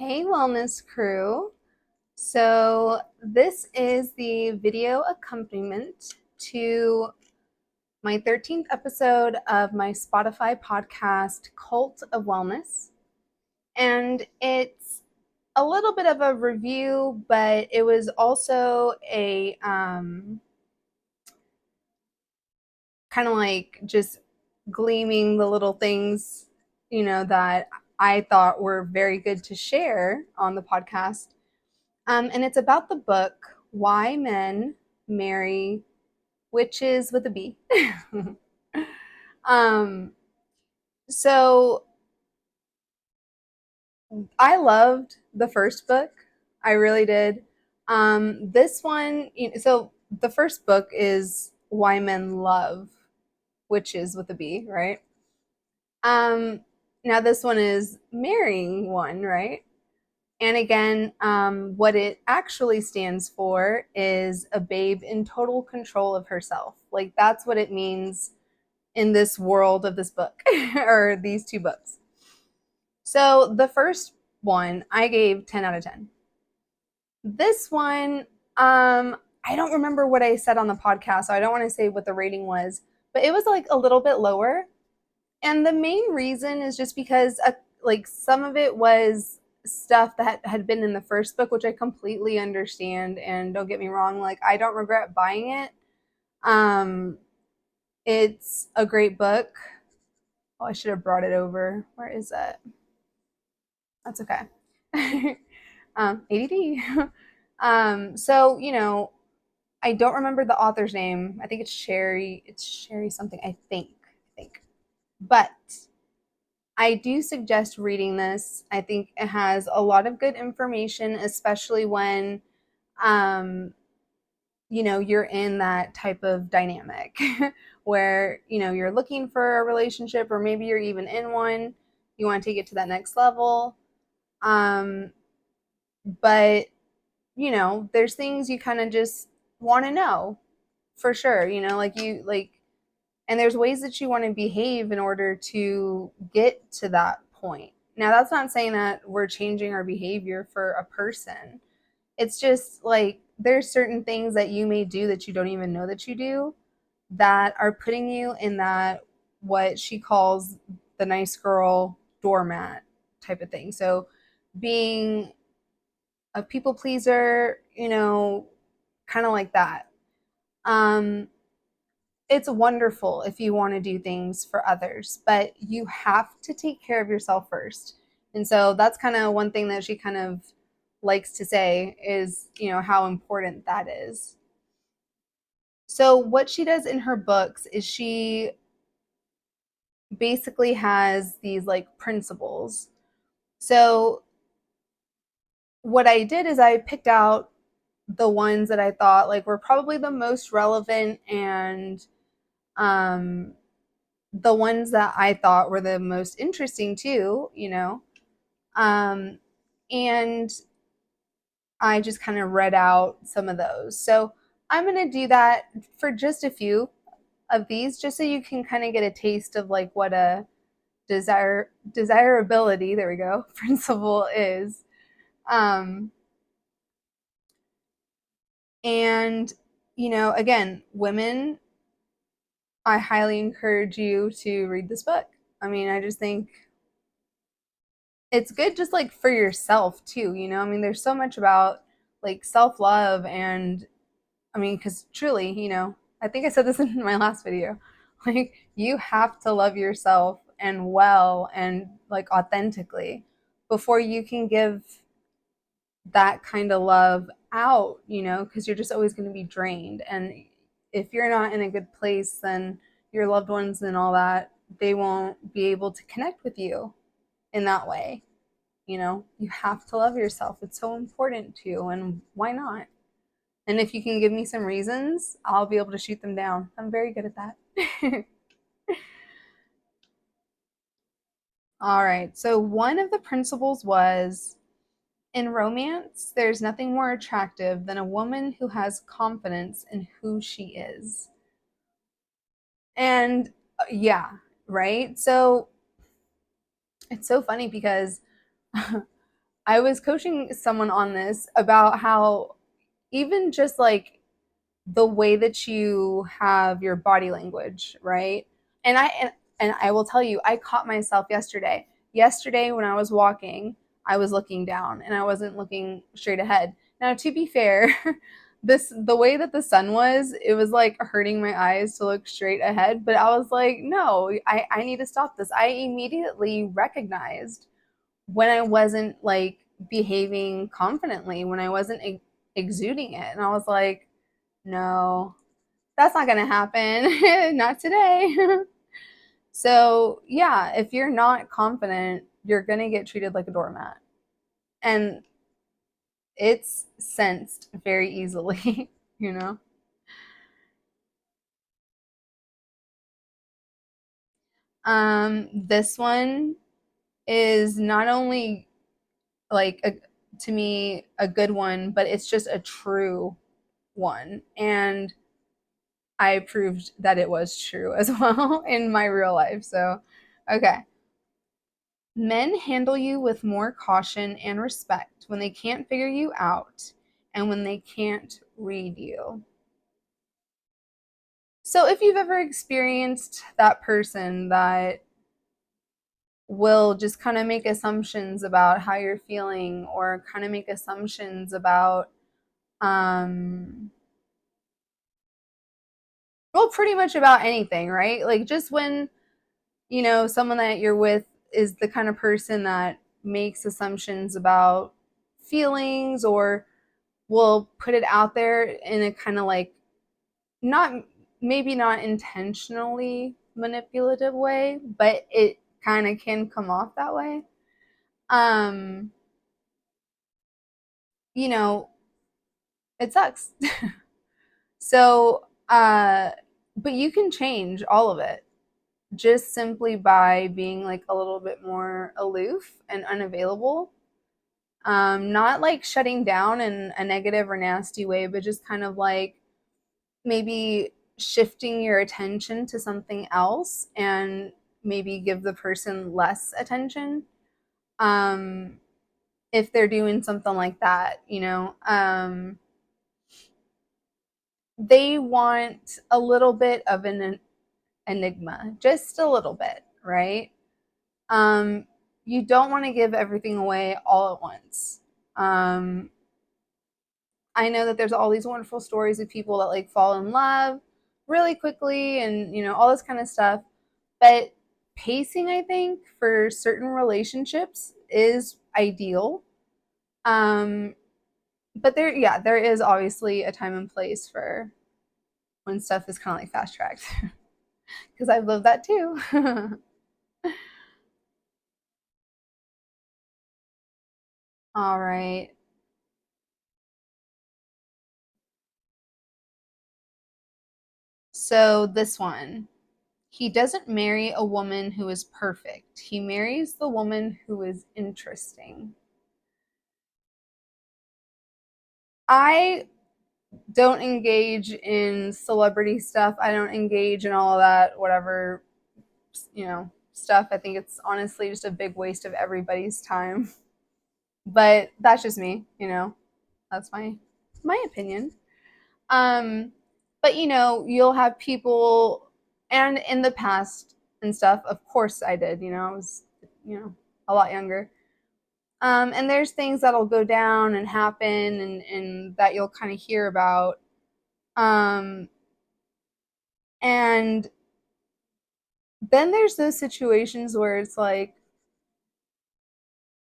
Hey, wellness crew. So, this is the video accompaniment to my 13th episode of my Spotify podcast, Cult of Wellness. And it's a little bit of a review, but it was also a kind of like just gleaming the little things, that I thought were very good to share on the podcast. And it's about the book Why Men Marry Witches with a B. um, so I loved the first book. I really did. This one, so the first book is Why Men Love Witches with a B, right? Um, Now this one is marrying one, right? And again, what it actually stands for is a babe in total control of herself. Like that's what it means in this world of this book or these two books. So the first one I gave 10 out of 10. This one, I don't remember what I said on the podcast, so I don't want to say what the rating was, but it was like a little bit lower. And the main reason is just because like some of it was stuff that had been in the first book, which I completely understand. And don't get me wrong, like I don't regret buying it. Um, it's a great book. Oh, I should have brought it over. Where is it? That's okay. ADD. So I don't remember the author's name. I think it's Sherry. It's Sherry something. I think. But I do suggest reading this. I think it has a lot of good information, especially when um, you're in that type of dynamic where, you're looking for a relationship or maybe you're even in one. You want to take it to that next level. Um, but, there's things you kind of just want to know for sure, and there's ways that you want to behave in order to get to that point. Now, that's not saying that we're changing our behavior for a person. It's just like there's certain things that you may do that you don't even know that you do that are putting you in that what she calls the nice girl doormat type of thing. So, being a people pleaser, kind of like that. Um, it's wonderful if you want to do things for others, but you have to take care of yourself first. And so that's kind of one thing that she kind of likes to say is, how important that is. So what she does in her books is she basically has these like principles. So what I did is I picked out the ones that I thought like were probably the most relevant and um the ones that I thought were the most interesting too, Um, and I just kind of read out some of those. So I'm going to do that for just a few of these, just so you can kind of get a taste of like what a desirability, there we go, principle is. Um, and, again, women, I highly encourage you to read this book. I mean, I just think it's good just like for yourself too, I mean, there's so much about like self-love and I mean, because truly, I think I said this in my last video, like you have to love yourself and well and like authentically before you can give that kind of love out, because you're just always going to be drained. And if you're not in a good place, then your loved ones and all that, they won't be able to connect with you in that way. You have to love yourself. It's so important to, and why not? And if you can give me some reasons, I'll be able to shoot them down. I'm very good at that. All right. So, one of the principles was in romance, there's nothing more attractive than a woman who has confidence in who she is. And yeah, right? So, it's so funny because I was coaching someone on this about how even just like the way that you have your body language, right? And I will tell you, I caught myself yesterday. Yesterday when I was walking, I was looking down and I wasn't looking straight ahead. Now, to be fair, this the way that the sun was, it was like hurting my eyes to look straight ahead. But I was like, no, I need to stop this. I immediately recognized when I wasn't like behaving confidently, when I wasn't exuding it. And I was like, no, that's not going to happen. Not today. So, yeah, if you're not confident, you're going to get treated like a doormat. And it's sensed very easily, you know? This one is not only like to me a good one, but it's just a true one. And I proved that it was true as well in my real life. So, okay. Men handle you with more caution and respect when they can't figure you out and when they can't read you. So, if you've ever experienced that person that will just kind of make assumptions about how you're feeling or kind of make assumptions about, um, well, pretty much about anything, right? Like, just when someone that you're with is the kind of person that makes assumptions about feelings or will put it out there in a kind of like not maybe not intentionally manipulative way, but it kind of can come off that way. Um, you know, it sucks. So, but you can change all of it just simply by being like a little bit more aloof and unavailable. Not like shutting down in a negative or nasty way, but just kind of like maybe shifting your attention to something else and maybe give the person less attention. Um, if they're doing something like that. They want a little bit of an enigma, just a little bit, right? Um, you don't want to give everything away all at once. Um, I know that there's all these wonderful stories of people that like fall in love really quickly and all this kind of stuff. But pacing, I think, for certain relationships is ideal. Um, but there is obviously a time and place for when stuff is kind of like fast tracked because I've lived that too. All right. So this one, he doesn't marry a woman who is perfect. He marries the woman who is interesting. I don't engage in celebrity stuff. I don't engage in all of that, whatever, stuff. I think it's honestly just a big waste of everybody's time. But that's just me. That's my opinion. Um, but you'll have people, and in the past and stuff, of course I did. I was, a lot younger. And there's things that'll go down and happen, and that you'll kind of hear about. Um, and then there's those situations where it's like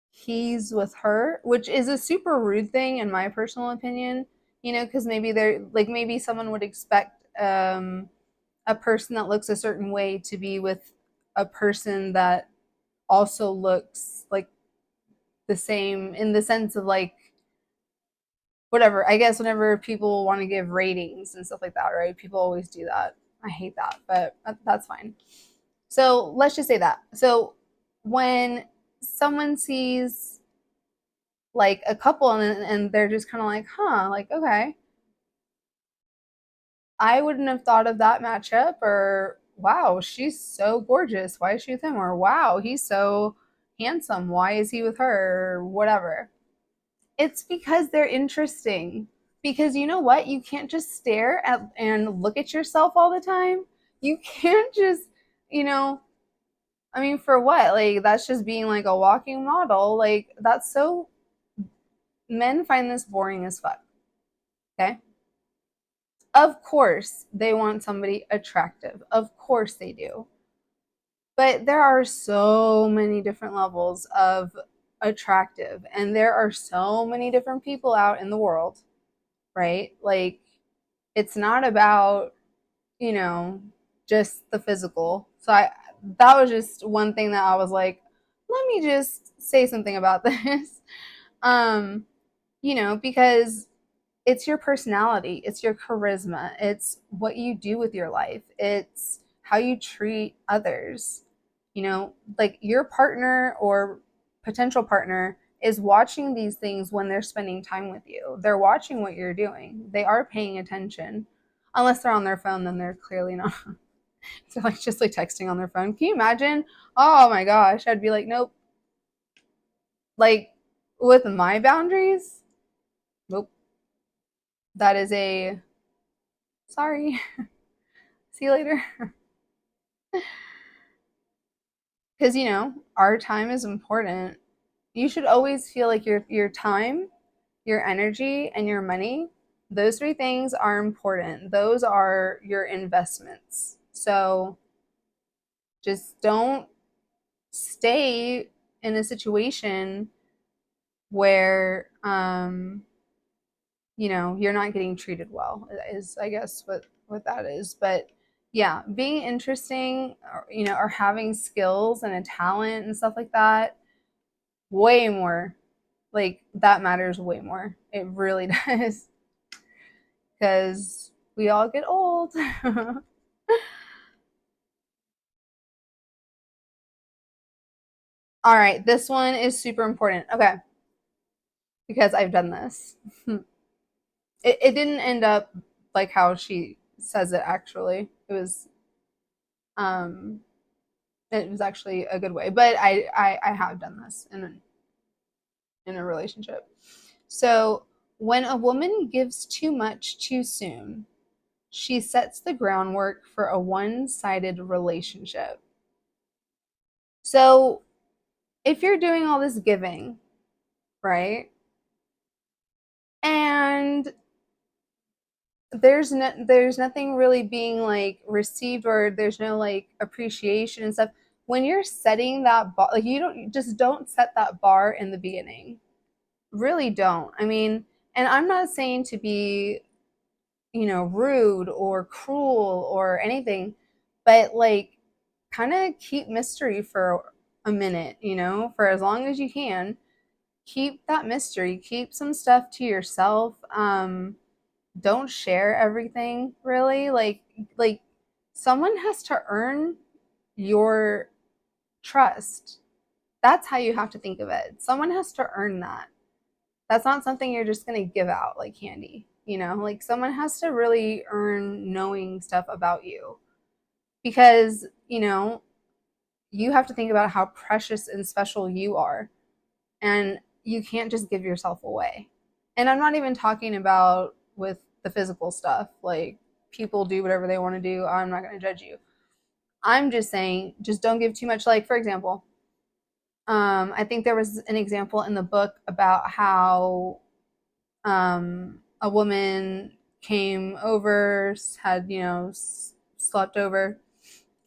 he's with her, which is a super rude thing in my personal opinion. Because maybe they're like maybe someone would expect a person that looks a certain way to be with a person that also looks like the same in the sense of like whatever. I guess whenever people want to give ratings and stuff like that, right? People always do that. I hate that, but that's fine. So let's just say that. So when someone sees like a couple and they're just kind of like, huh, like, okay, I wouldn't have thought of that matchup, or wow, she's so gorgeous. Why is she with him? Or wow, he's so, handsome. Why is he with her? Or whatever. It's because they're interesting. Because you know what? You can't just stare at and look at yourself all the time. You can't just, you know, I mean, for what? Like, that's just being like a walking model. Like, that's so, men find this boring as fuck. Okay. Of course, they want somebody attractive. Of course, they do. But there are so many different levels of attractive, and there are so many different people out in the world, right? Like, it's not about, you know, just the physical. That was just one thing that I was like, let me just say something about this. Um, because it's your personality, it's your charisma, it's what you do with your life, it's how you treat others. Like your partner or potential partner is watching these things when they're spending time with you. They're watching what you're doing. They are paying attention. Unless they're on their phone, then they're clearly not. They're like just like texting on their phone. Can you imagine? Oh my gosh, I'd be like, nope. Like with my boundaries, nope. That is a sorry. See you later. Because our time is important. You should always feel like your time, your energy, and your money, those three things are important. Those are your investments. So just don't stay in a situation where you're not getting treated well, is I guess what that is. But yeah, being interesting, or having skills and a talent and stuff like that, way more. Like that matters way more. It really does. Because we all get old. All right, this one is super important. Okay, because I've done this. It didn't end up like how she says it actually. Um it was actually a good way, but I have done this in a relationship. So, when a woman gives too much too soon, she sets the groundwork for a one-sided relationship. So, if you're doing all this giving, right? And there's nothing really being like received, or there's no like appreciation and stuff. When you're setting that bar, like you don't set that bar in the beginning. Really don't. I mean, and I'm not saying to be, rude or cruel or anything, but like kind of keep mystery for a minute, for as long as you can. Keep that mystery, keep some stuff to yourself. Don't share everything really. Like someone has to earn your trust. That's how you have to think of it. Someone has to earn that. That's not something you're just going to give out like candy. Like someone has to really earn knowing stuff about you, because you have to think about how precious and special you are, and you can't just give yourself away. And I'm not even talking about with the physical stuff. Like people do whatever they want to do. I'm not going to judge you. I'm just saying, just don't give too much. Like for example, I think there was an example in the book about how a woman came over, had slept over,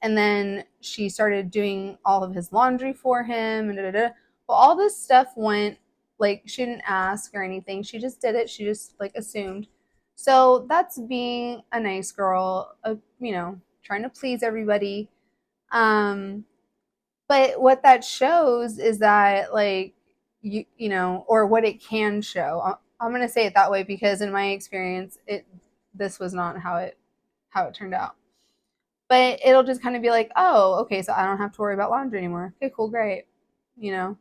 and then she started doing all of his laundry for him, and da, da, da. Well, all this stuff went, like, she didn't ask or anything. She just did it. She just like assumed. So that's being a nice girl, trying to please everybody. Um, but what that shows is that, like, or what it can show. I'm gonna say it that way because in my experience, this was not how it turned out. But it'll just kind of be like, oh, okay, so I don't have to worry about laundry anymore. Okay, cool, great. You know,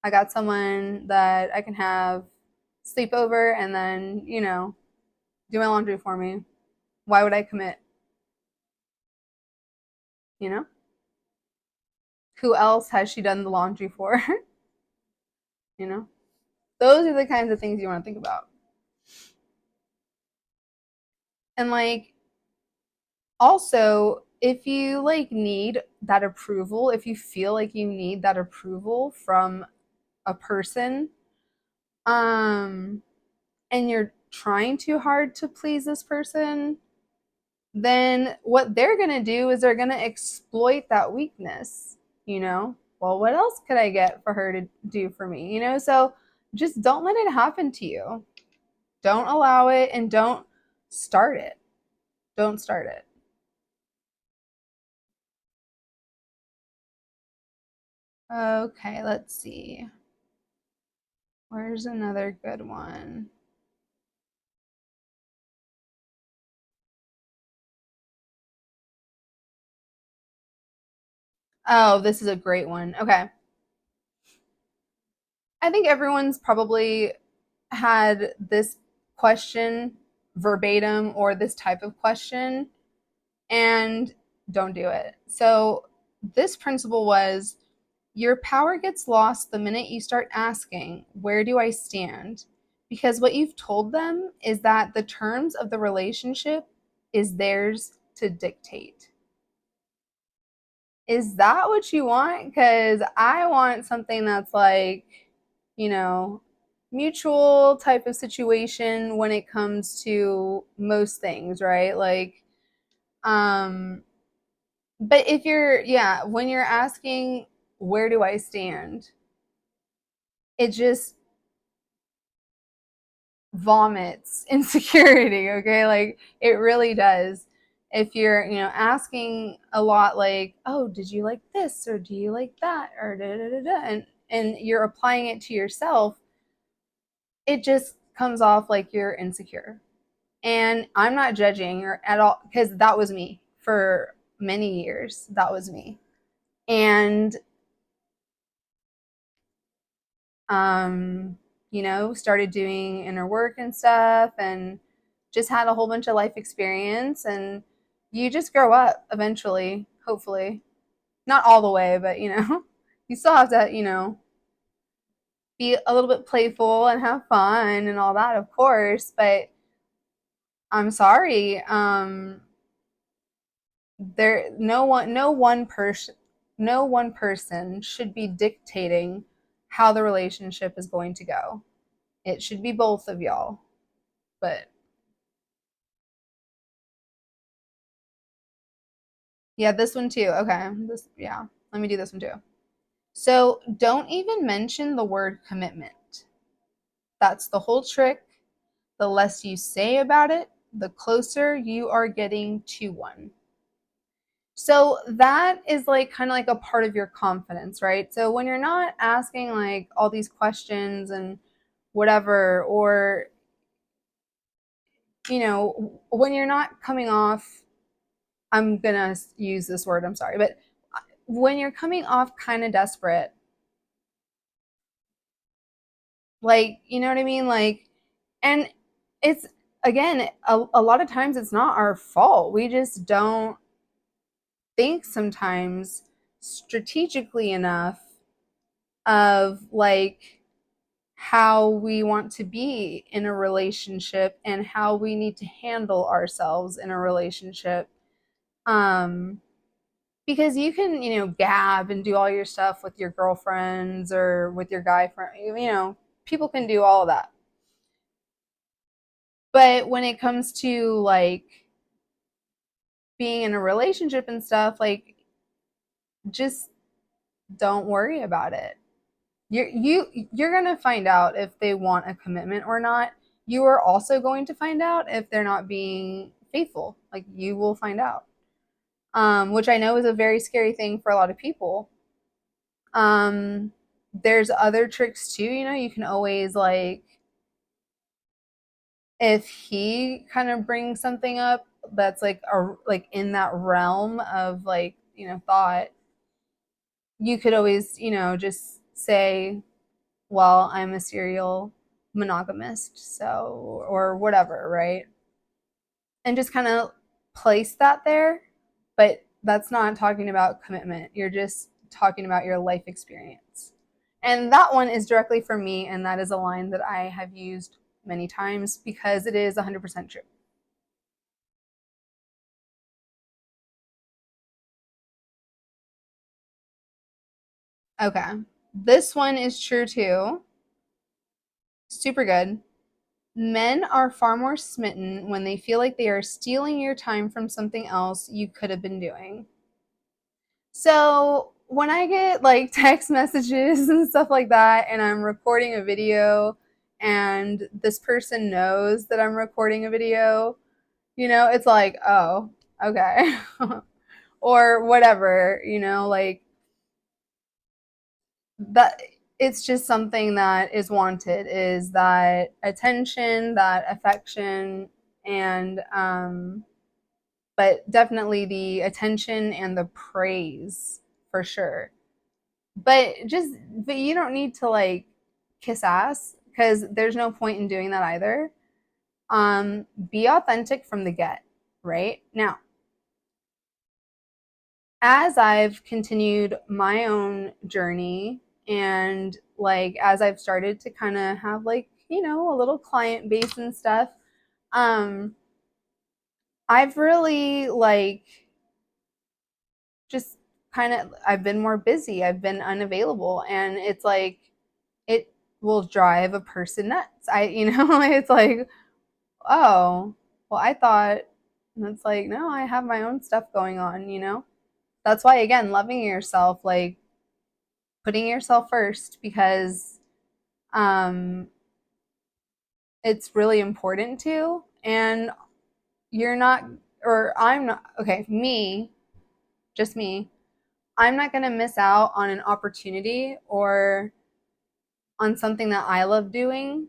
I got someone that I can have sleep over and then, do my laundry for me. Why would I commit? You know? Who else has she done the laundry for? you know? Those are the kinds of things you want to think about. And like also, if you like need that approval, if you feel like you need that approval from a person, um and you're trying too hard to please this person, then what they're going to do is they're going to exploit that weakness, you know? Well, what else could I get for her to do for me, you know? So just don't let it happen to you. Don't allow it and don't start it. Don't start it. Okay, let's see. Where's another good one? Oh, this is a great one. Okay. I think everyone's probably had this question verbatim or this type of question and don't do it. So, this principle was your power gets lost the minute you start asking, where do I stand? Because what you've told them is that the terms of the relationship is theirs to dictate. Is that what you want? Because I want something that's like, you know, mutual type of situation when it comes to most things, right? Like, um, but if you're, yeah, when you're asking, where do I stand? It just vomits insecurity, okay? Like, it really does. If you're, asking a lot like, oh, did you like this or do you like that or da da da da, and you're applying it to yourself, it just comes off like you're insecure. And I'm not judging or at all because that was me for many years. That was me. And started doing inner work and stuff and just had a whole bunch of life experience and you just grow up eventually, hopefully. Not all the way, but you still have to, be a little bit playful and have fun and all that, of course, but I'm sorry. There no one person should be dictating how the relationship is going to go. It should be both of y'all. But yeah, this one too. Okay. This yeah. Let me do this one too. So, don't even mention the word commitment. That's the whole trick. The less you say about it, the closer you are getting to one. So that is like kind of like a part of your confidence, right? So when you're not asking like all these questions and whatever, or, when you're not coming off, I'm going to use this word, I'm sorry, but when you're coming off kind of desperate, like, you know what I mean? Like, and it's, again, a lot of times it's not our fault. We just don't think sometimes strategically enough of like how we want to be in a relationship and how we need to handle ourselves in a relationship. Um, because you can, gab and do all your stuff with your girlfriends or with your guy friend, people can do all of that. But when it comes to like being in a relationship and stuff, like just don't worry about it. You're gonna find out if they want a commitment or not. You are also going to find out if they're not being faithful. Like you will find out, which I know is a very scary thing for a lot of people. Um, there's other tricks too. You can always like if he kind of brings something up that's like in that realm of like thought, you could always just say, well, I'm a serial monogamist, so, or whatever, right? And just kind of place that there. But that's not talking about commitment. You're just talking about your life experience. And that one is directly from me, and that is a line that I have used many times because it is 100% true. Okay. This one is true too. Super good. Men are far more smitten when they feel like they are stealing your time from something else you could have been doing. So when I get like text messages and stuff like that, and I'm recording a video, and this person knows that I'm recording a video, it's like, oh, okay. Or whatever, like that. It's just something that is wanted, is that attention, that affection, and but definitely the attention and the praise for sure. But you don't need to like kiss ass, because there's no point in doing that either. Be authentic from the get, right? Now, as I've continued my own journey, and like as I've started to kind of have like, a little client base and stuff, um I've really like just kind of I've been more busy, I've been unavailable, and it's like it will drive a person nuts. It's like, oh, well, I thought, and it's like, no, I have my own stuff going on. That's why, again, loving yourself, like putting yourself first, because um it's really important to. And you're not, or I'm not, okay, me, just me, I'm not going to miss out on an opportunity or on something that I love doing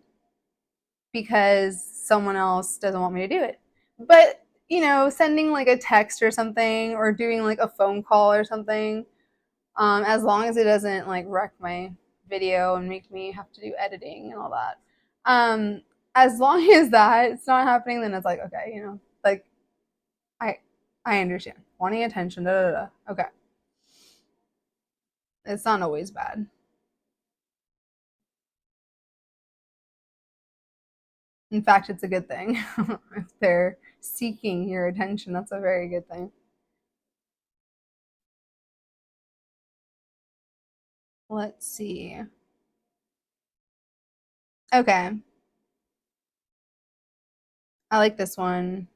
because someone else doesn't want me to do it. But, sending like a text or something, or doing like a phone call or something, as long as it doesn't like wreck my video and make me have to do editing and all that. As long as that it's not happening, then it's like, okay, like I I understand. Wanting attention, da da da. Okay. It's not always bad. In fact, it's a good thing. If they're seeking your attention, that's a very good thing. Let's see. Okay. I like this one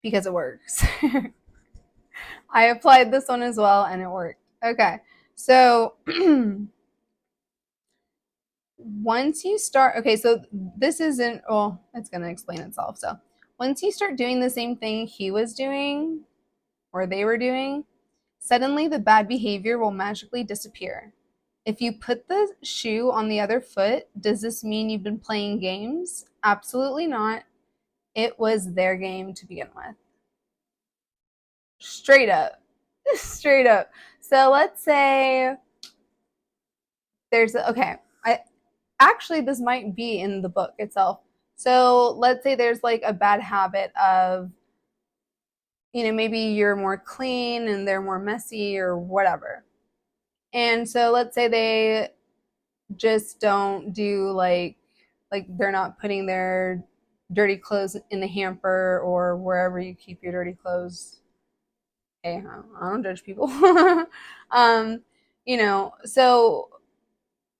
because it works. I applied this one as well and it worked. Okay. So once you start, okay, so this isn't, well, it's going to explain itself. So once you start doing the same thing he was doing or they were doing, suddenly the bad behavior will magically disappear. If you put the shoe on the other foot, does this mean you've been playing games? Absolutely not. It was their game to begin with. Straight up. Straight up. So let's say okay, I actually this might be in the book itself. So let's say there's like a bad habit of, maybe you're more clean and they're more messy or whatever. And so let's say they just don't do like they're not putting their dirty clothes in the hamper or wherever you keep your dirty clothes. Hey, I don't judge people. um, so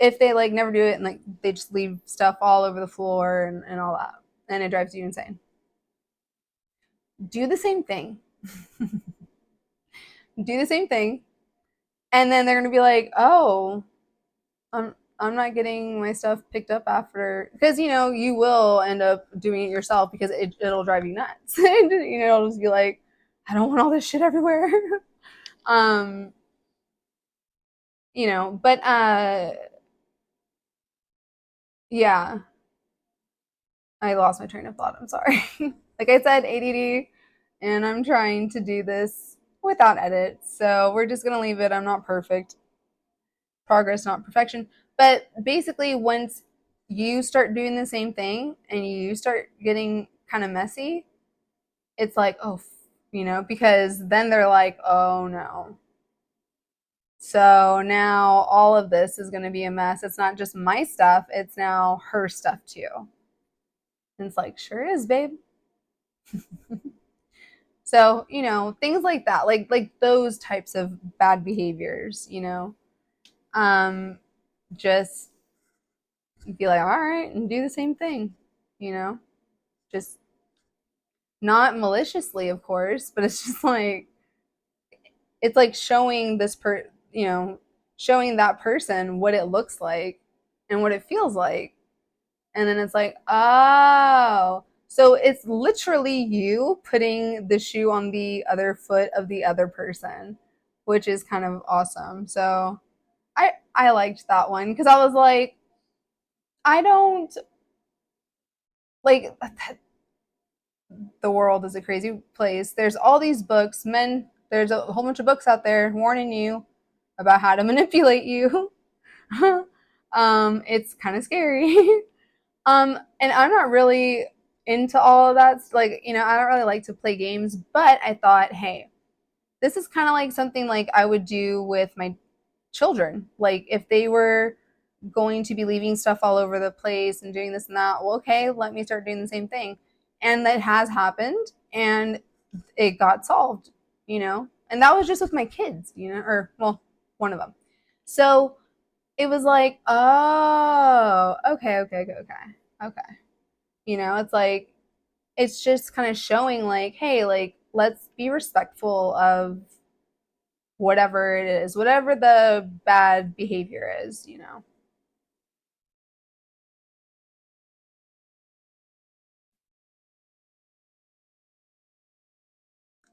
if they like never do it, and like they just leave stuff all over the floor and all that, and it drives you insane. Do the same thing. Do the same thing, and then they're gonna be like, "Oh, I'm not getting my stuff picked up after," because you will end up doing it yourself because it'll drive you nuts. It'll just be like, "I don't want all this shit everywhere." um, but yeah, I lost my train of thought. I'm sorry. Like I said, ADD, and I'm trying to do this without edits. So we're just going to leave it. I'm not perfect. Progress, not perfection. But basically, once you start doing the same thing and you start getting kind of messy, it's like, oh, because then they're like, oh no. So now all of this is going to be a mess. It's not just my stuff, it's now her stuff too. And it's like, sure is, babe. So, things like that, like those types of bad behaviors. Um just be like, all right, and do the same thing, you know? Just not maliciously, of course, but it's just like it's like showing showing that person what it looks like and what it feels like. And then it's like, oh, so it's literally you putting the shoe on the other foot of the other person, which is kind of awesome. So I liked that one because I was like, I don't like the world is a crazy place. There's all these books, men. There's a whole bunch of books out there warning you about how to manipulate you. It's kind of scary. And I'm not really into all of that. Like, I don't really like to play games, but I thought, hey, this is kind of like something like I would do with my children. Like, if they were going to be leaving stuff all over the place and doing this and that, well, okay, let me start doing the same thing. And that has happened and it got solved. And that was just with my kids, or, well, one of them. So it was like, oh, okay, okay, okay, okay, okay. It's like, it's just kind of showing, like, hey, like, let's be respectful of whatever it is, whatever the bad behavior is.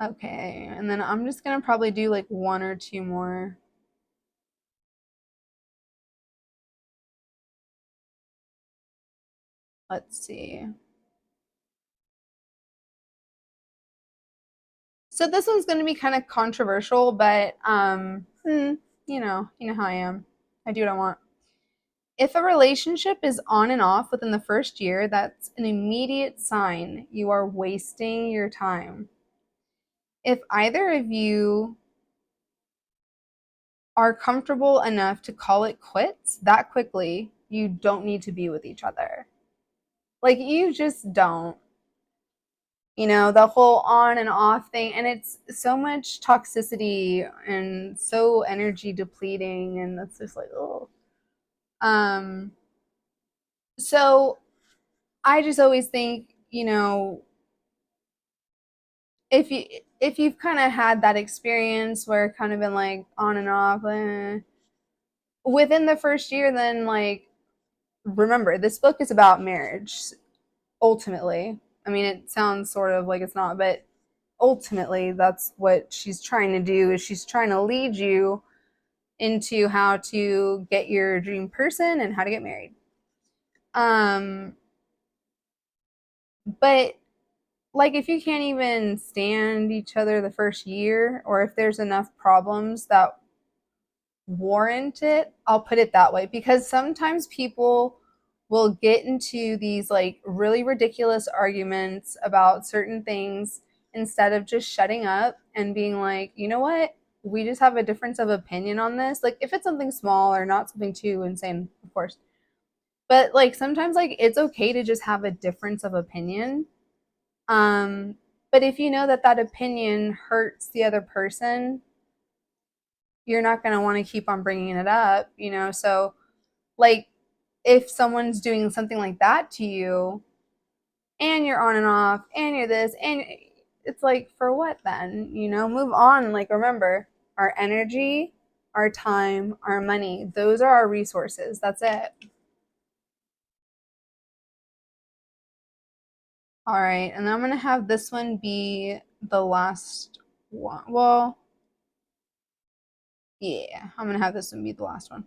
Okay, and then I'm just gonna probably do like one or two more. Let's see. So this one's gonna be kind of controversial, but you know how I am. I do what I want. If a relationship is on and off within the first year, that's an immediate sign you are wasting your time. If either of you are comfortable enough to call it quits that quickly, you don't need to be with each other. Like, you just don't. The whole on and off thing, and it's so much toxicity and so energy depleting, and that's just like, oh. Um, so I just always think, if you've kind of had that experience where it kind of been like on and off, within the first year, then like remember, this book is about marriage ultimately. I mean, it sounds sort of like it's not, but ultimately that's what she's trying to do, is she's trying to lead you into how to get your dream person and how to get married. Um but like, if you can't even stand each other the first year, or if there's enough problems that warrant it, I'll put it that way, because sometimes people will get into these like really ridiculous arguments about certain things instead of just shutting up and being like, you know what? We just have a difference of opinion on this. Like, if it's something small or not something too insane, of course. But like, sometimes like it's okay to just have a difference of opinion. Um but if you know that that opinion hurts the other person, you're not going to want to keep on bringing it up. So, like, if someone's doing something like that to you and you're on and off and you're this and it's like, for what then? Move on. Like, remember, our energy, our time, our money, those are our resources. That's it. All right. And I'm going to have this one be the last one. Well, yeah, I'm going to have this one be the last one.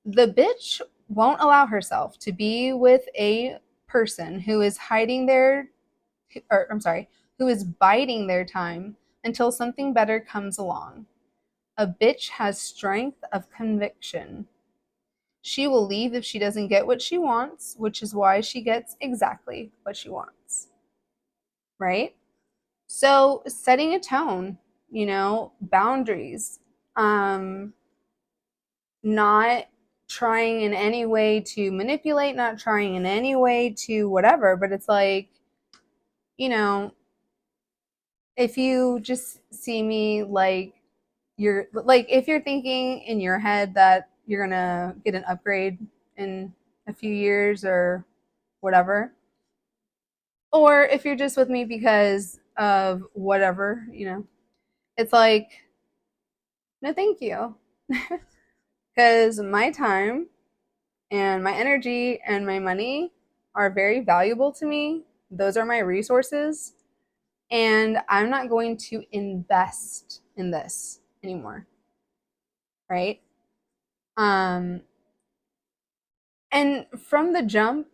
The bitch won't allow herself to be with a person who is hiding their, or I'm sorry, who is biding their time until something better comes along. A bitch has strength of conviction. She will leave if she doesn't get what she wants, which is why she gets exactly what she wants. Right? So, setting a tone, boundaries. Um, not trying in any way to manipulate, not trying in any way to whatever, but it's like, you know, if you just see me like you're like if you're thinking in your head that you're gonna get an upgrade in a few years or whatever, or if you're just with me because of whatever, it's like, no, thank you. Because my time and my energy and my money are very valuable to me. Those are my resources. And I'm not going to invest in this anymore. Right. Um, and from the jump,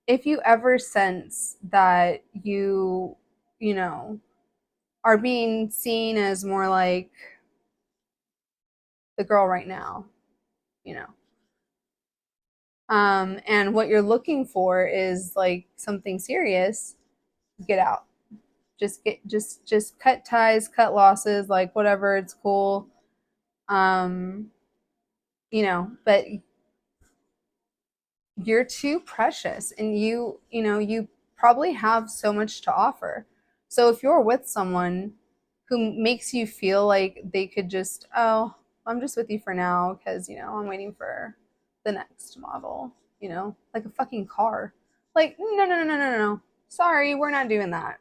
if you ever sense that you know, are being seen as more like the girl right now, you know, and what you're looking for is like something serious, get out. Just cut ties, cut losses, like whatever, it's cool. Um, but you're too precious and you probably have so much to offer. So if you're with someone who makes you feel like they could just, oh, I'm just with you for now because I'm waiting for the next model, like a fucking car. Like, no, no, no, no, no, no, sorry, we're not doing that.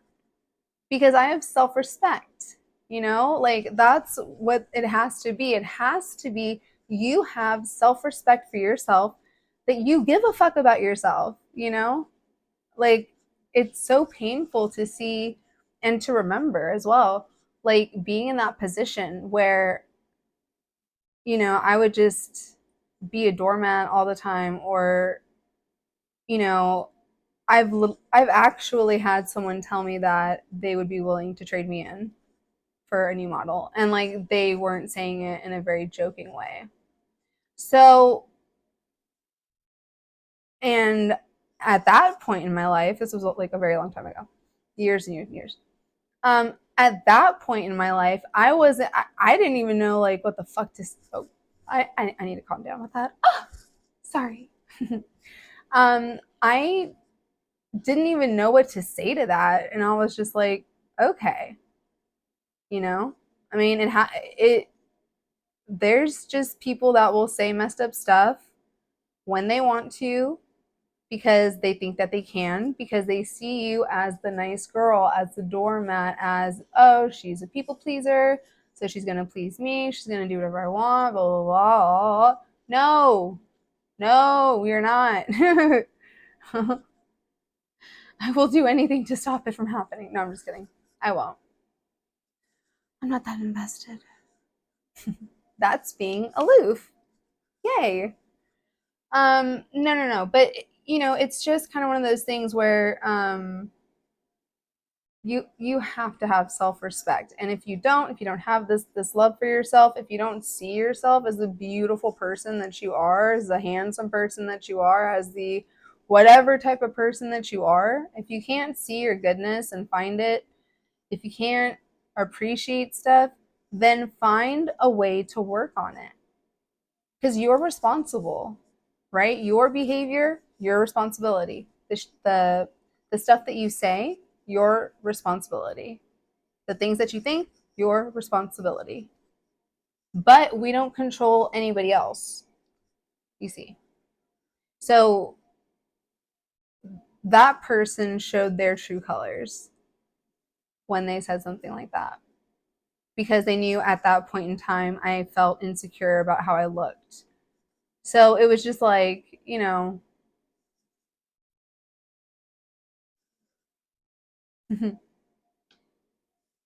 Because I have self-respect, like that's what it has to be. It has to be, you have self-respect for yourself, that you give a fuck about yourself. Like, it's so painful to see and to remember as well, like being in that position where I would just be a doormat all the time, or you know I've I've actually had someone tell me that they would be willing to trade me in for a new model, and like they weren't saying it in a very joking way. So, and at that point in my life, this was like a very long time ago, years and years and years. At that point in my life, I didn't even know like what the fuck to. Oh, I need to calm down with that. Oh, sorry. I didn't even know what to say to that, and I was just like, okay, you know. I mean, it. There's just people that will say messed up stuff when they want to, because they think that they can, because they see you as the nice girl, as the doormat, as, oh, she's a people pleaser, so she's going to please me, she's going to do whatever I want, blah, blah, blah. No, no, we're not. I will do anything to stop it from happening. No, I'm just kidding. I won't. I'm not that invested. That's being aloof. Yay. No, no, no. But it's just kind of one of those things where you have to have self-respect. And if you don't have this love for yourself, if you don't see yourself as the beautiful person that you are, as the handsome person that you are, as the whatever type of person that you are, if you can't see your goodness and find it, if you can't appreciate stuff, then find a way to work on it, because you're responsible, right? Your behavior, your responsibility. The stuff that you say, your responsibility. The things that you think, your responsibility. But we don't control anybody else, you see. So that person showed their true colors when they said something like that, because they knew at that point in time I felt insecure about how I looked. So it was just like,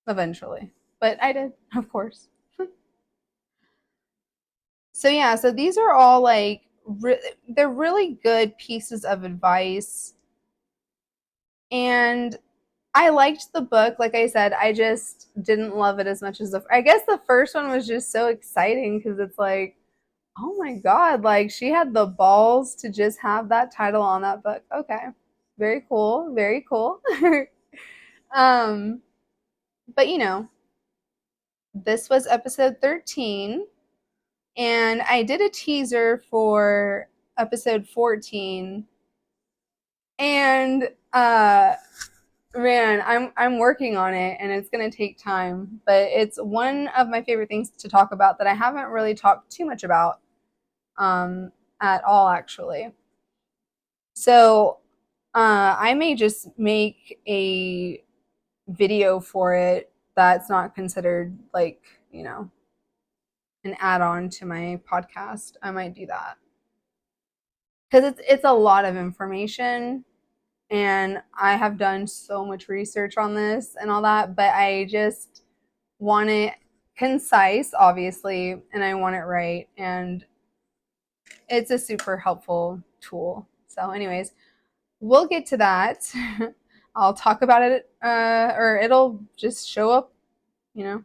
eventually. But I did, of course. So yeah, so these are all like they're really good pieces of advice, and I liked the book. Like I said, I just didn't love it as much as I guess the first one was just so exciting because it's like, oh my god, like she had the balls to just have that title on that book. Okay, very cool, very cool. um, but this was episode 13. And I did a teaser for episode 14. And man, I'm working on it and it's going to take time, but it's one of my favorite things to talk about that I haven't really talked too much about um at all actually. So, I may just make a video for it that's not considered like, you know, an add-on to my podcast. I might do that because it's a lot of information and I have done so much research on this and all that, but I just want it concise, obviously, and I want it right. And it's a super helpful tool. So, anyways, we'll get to that. I'll talk about it, or it'll just show up, you know,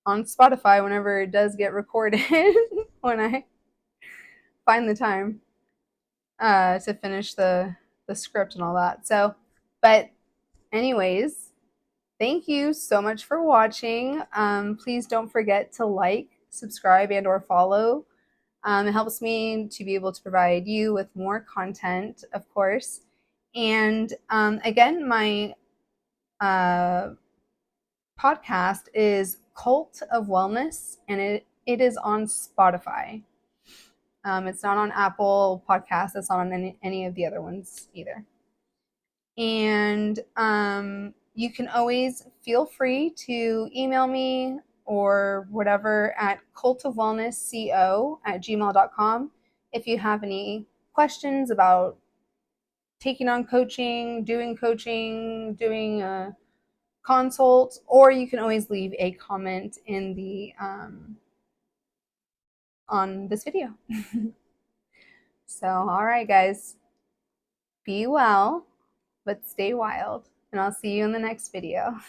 on Spotify whenever it does get recorded when I find the time to finish the script and all that. So, but anyways, thank you so much for watching. Please don't forget to like, subscribe, and or follow. It helps me to be able to provide you with more content, of course. And again, my uh, podcast is Cult of Wellness, and it is on Spotify. It's not on Apple Podcasts. It's not on any of the other ones either. And you can always feel free to email me or whatever at cultofwellnessco@gmail.com if you have any questions about taking on coaching, doing a consult, or you can always leave a comment in the on this video. So, all right, guys, be well, but stay wild, and I'll see you in the next video.